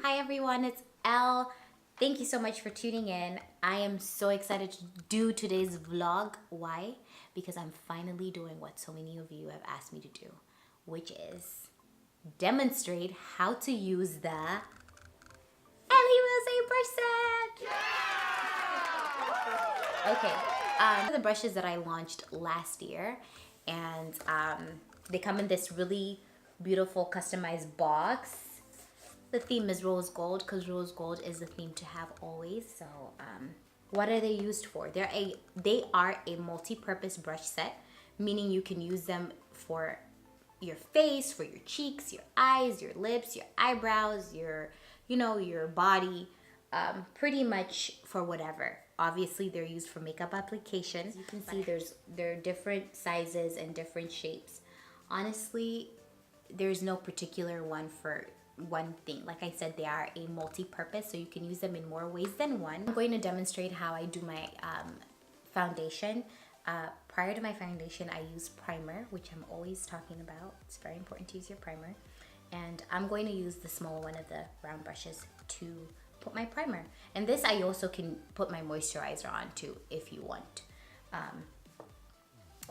Hi everyone, it's Elle. Thank you so much for tuning in. I am so excited to do today's vlog. Why? Because I'm finally doing what so many of you have asked me to do, which is demonstrate how to use the Ellierosé brush set. Okay, the brushes that I launched last year, and they come in this really beautiful customized box. The theme is rose gold because rose gold is the theme to have always. So what are they used for? They are a multi-purpose brush set, meaning you can use them for your face, for your cheeks, your eyes, your lips, your eyebrows, your body, pretty much for whatever. Obviously they're used for makeup application. As you can see, there are different sizes and different shapes. Honestly, there's no particular one for one thing. Like I said, they are a multi-purpose, so you can use them in more ways than one. I'm going to demonstrate how I do my foundation. Prior to my foundation, I use primer, which I'm always talking about. It's very important to use your primer. And I'm going to use the small one of the round brushes to put my primer. And this I also can put my moisturizer on too if you want.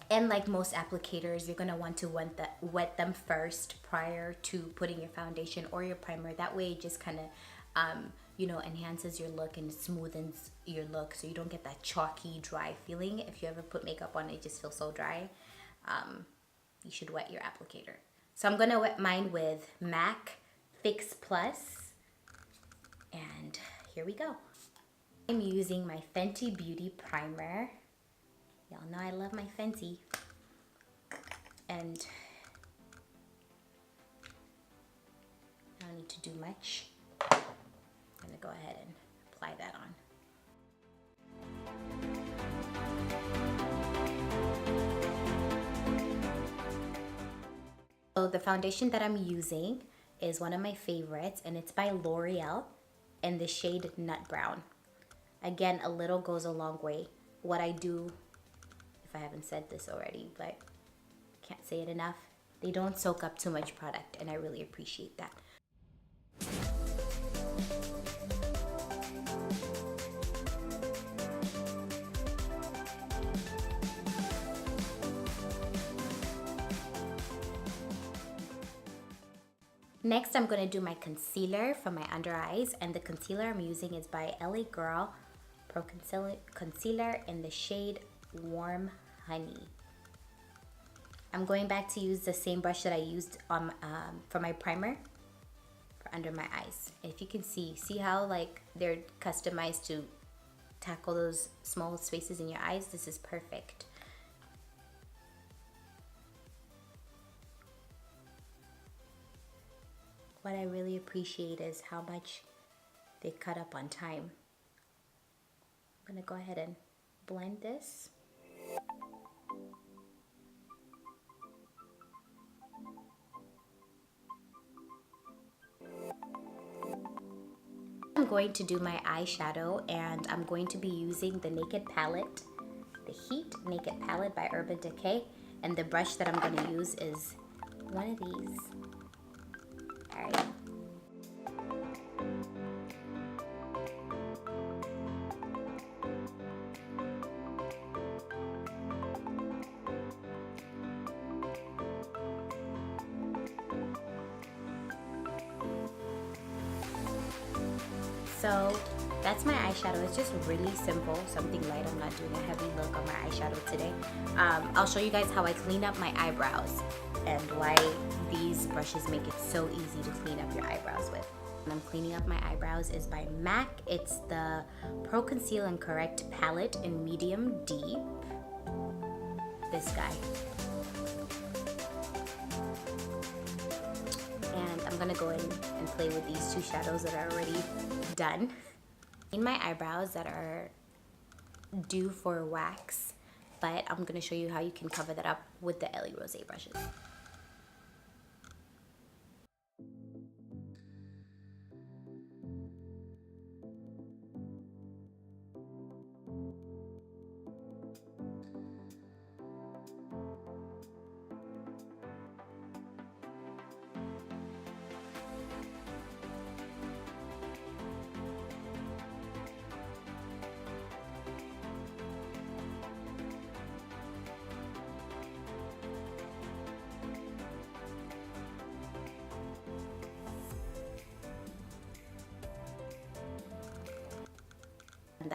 And like most applicators, you're gonna want to wet them first prior to putting your foundation or your primer. That way it just kind of, enhances your look and smoothens your look so you don't get that chalky, dry feeling. If you ever put makeup on, it just feels so dry. You should wet your applicator. So I'm gonna wet mine with MAC Fix Plus. And here we go. I'm using my Fenty Beauty Primer. Y'all know I love my Fenty. And I don't need to do much. I'm gonna go ahead and apply that on. So the foundation that I'm using is one of my favorites, and it's by L'Oreal in the shade Nut Brown. Again, a little goes a long way. What I do, if I haven't said this already, but can't say it enough, they don't soak up too much product, and I really appreciate that. Next, I'm gonna do my concealer for my under eyes, and the concealer I'm using is by LA Girl Pro Concealer in the shade Warm Honey. I'm going back to use the same brush that I used on for my primer for under my eyes. If you can see how like they're customized to tackle those small spaces in your eyes. This is perfect. What I really appreciate is how much they cut up on time. I'm gonna go ahead and blend this. I'm going to do my eyeshadow, and I'm going to be using the Naked palette, the Heat Naked palette by Urban Decay, and the brush that I'm going to use is one of these. All right. So that's my eyeshadow. It's just really simple, something light. I'm not doing a heavy look on my eyeshadow today. I'll show you guys how I clean up my eyebrows and why these brushes make it so easy to clean up your eyebrows with. And I'm cleaning up my eyebrows is by MAC. It's the Pro Conceal and Correct palette in medium deep. This guy. And I'm gonna go in and play with these two shadows that are already done. In my eyebrows that are due for wax, but I'm gonna show you how you can cover that up with the Ellierosé brushes.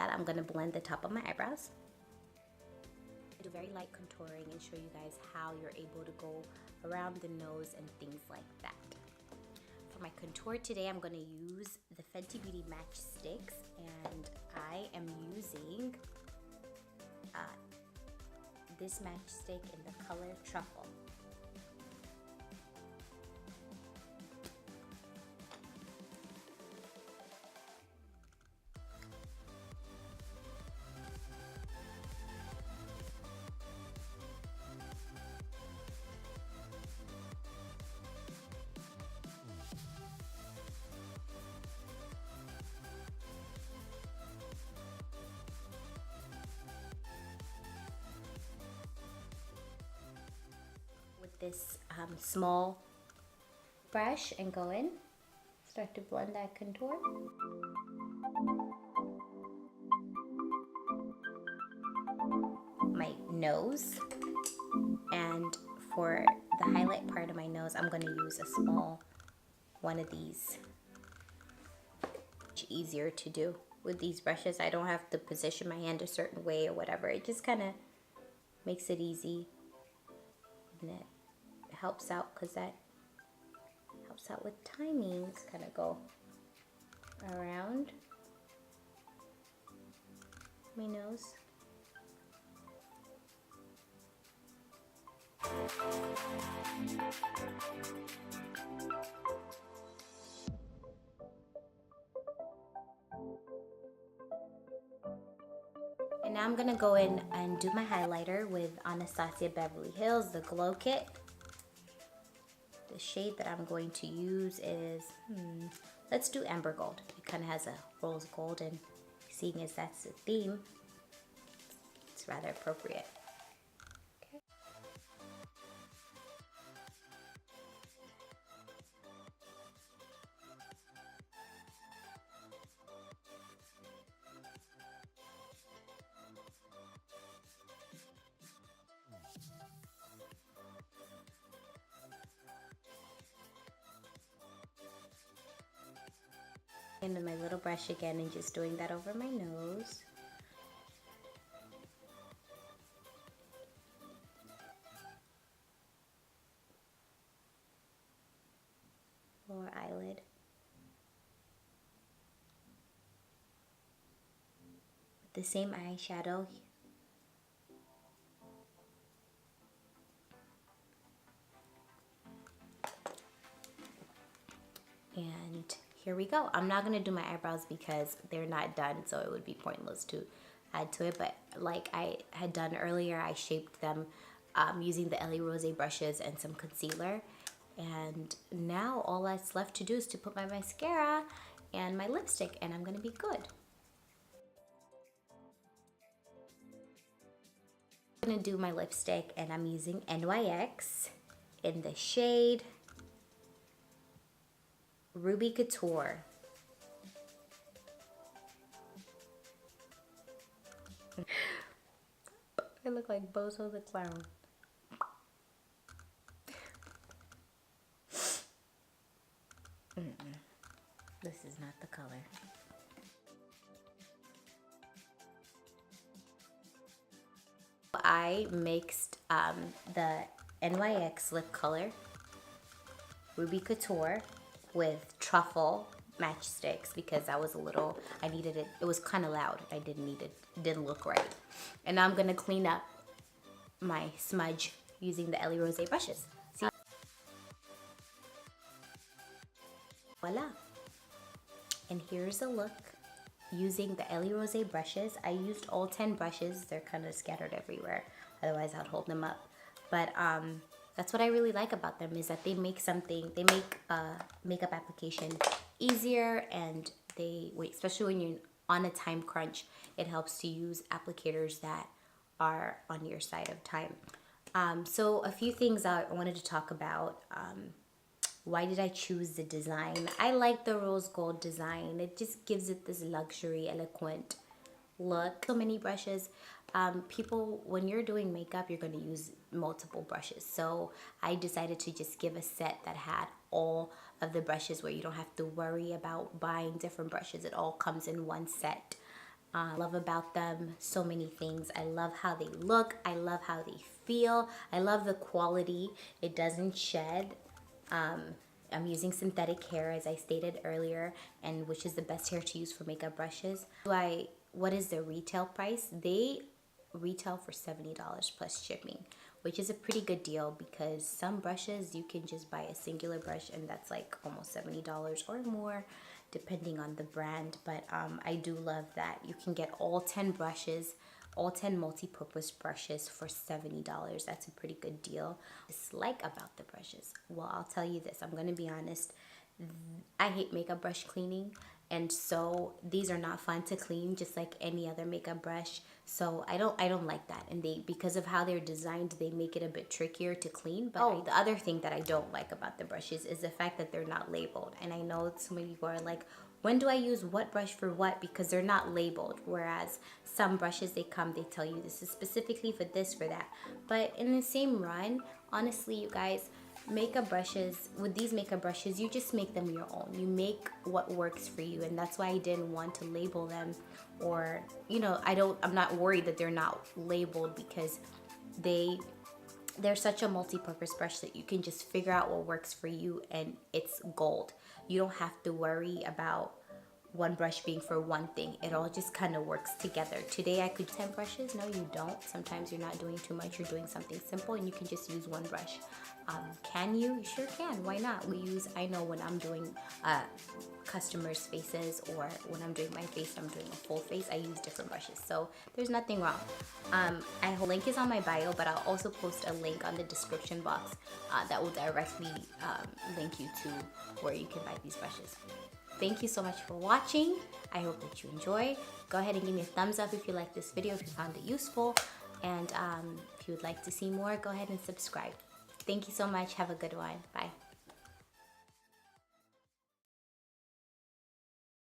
that, I'm gonna blend the top of my eyebrows. Do very light contouring and show you guys how you're able to go around the nose and things like that. For my contour today, I'm gonna use the Fenty Beauty Match Sticks, and I am using this matchstick in the color Truffle. This small brush and go in, start to blend that contour. My nose, and for the highlight part of my nose, I'm going to use a small one of these. Much easier to do with these brushes. I don't have to position my hand a certain way or whatever. It just kind of makes it easy, and it helps out because that helps out with timing. Just kind of go around my nose. And now I'm gonna go in and do my highlighter with Anastasia Beverly Hills, the Glow Kit. The shade that I'm going to use is, let's do Amber Gold. It kind of has a rose gold, and seeing as that's the theme, it's rather appropriate. Okay. And then my little brush again, and just doing that over my nose. Lower eyelid. With the same eyeshadow. And here we go. I'm not gonna do my eyebrows because they're not done, so it would be pointless to add to it. But like I had done earlier, I shaped them using the Ellierosé brushes and some concealer. And now all that's left to do is to put my mascara and my lipstick, and I'm gonna be good. I'm gonna do my lipstick, and I'm using NYX in the shade Ruby Couture. I look like Bozo the Clown. This is not the color. I mixed the NYX lip color Ruby Couture with Truffle matchsticks because I was a little, I needed it. It was kind of loud. I didn't need it. It didn't look right. And now I'm gonna clean up my smudge using the Ellierosé brushes. See? Voila. And here's a look using the Ellierosé brushes. I used all 10 brushes. They're kind of scattered everywhere. Otherwise I'd hold them up. But that's what I really like about them, is that they make makeup application easier, and especially when you're on a time crunch, it helps to use applicators that are on your side of time. So a few things I wanted to talk about. Why did I choose the design? I like the rose gold design. It just gives it this luxury, elegant look. So many brushes. People, when you're doing makeup, you're going to use multiple brushes. So I decided to just give a set that had all of the brushes where you don't have to worry about buying different brushes. It all comes in one set. Love about them so many things. I love how they look. I love how they feel. I love the quality. It doesn't shed. I'm using synthetic hair, as I stated earlier, and which is the best hair to use for makeup brushes. What is the retail price? They retail for $70 plus shipping, which is a pretty good deal because some brushes you can just buy a singular brush and that's like almost $70 or more depending on the brand. But I do love that you can get all 10 brushes, all 10 multi-purpose brushes for $70. That's a pretty good deal. Dislike about the brushes, well, I'll tell you this, I'm gonna be honest, I hate makeup brush cleaning, and so these are not fun to clean just like any other makeup brush. So I don't like that, and because of how they're designed, they make it a bit trickier to clean. But the other thing that I don't like about the brushes is the fact that they're not labeled. And I know so many people are like, when do I use what brush for what, because they're not labeled, whereas some brushes they tell you this is specifically for this, for that. But in the same run, honestly, you guys, makeup brushes, with these makeup brushes, you just make them your own. You make what works for you, and that's why I didn't want to label them, or you know, I'm not worried that they're not labeled, because they're such a multi-purpose brush that you can just figure out what works for you, and it's gold. You don't have to worry about one brush being for one thing. It all just kind of works together. Today I could 10 brushes. No, you don't. Sometimes you're not doing too much. You're doing something simple and you can just use one brush. Can you? You sure can. Why not? I know when I'm doing customers' faces, or when I'm doing my face, I'm doing a full face, I use different brushes. So there's nothing wrong. The link is on my bio, but I'll also post a link on the description box that will directly link you to where you can buy these brushes. Thank you so much for watching. I hope that you enjoy. Go ahead and give me a thumbs up if you like this video, if you found it useful. And if you would like to see more, go ahead and subscribe. Thank you so much. Have a good one. Bye.